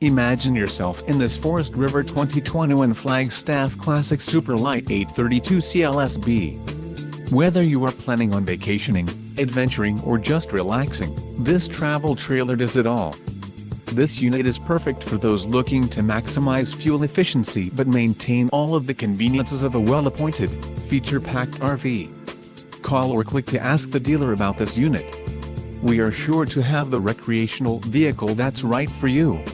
Imagine yourself in this Forest River 2021 Flagstaff Classic Super Lite 832 CLSB. Whether you are planning on vacationing, adventuring or just relaxing, this travel trailer does it all. This unit is perfect for those looking to maximize fuel efficiency but maintain all of the conveniences of a well-appointed, feature-packed RV. Call or click to ask the dealer about this unit. We are sure to have the recreational vehicle that's right for you.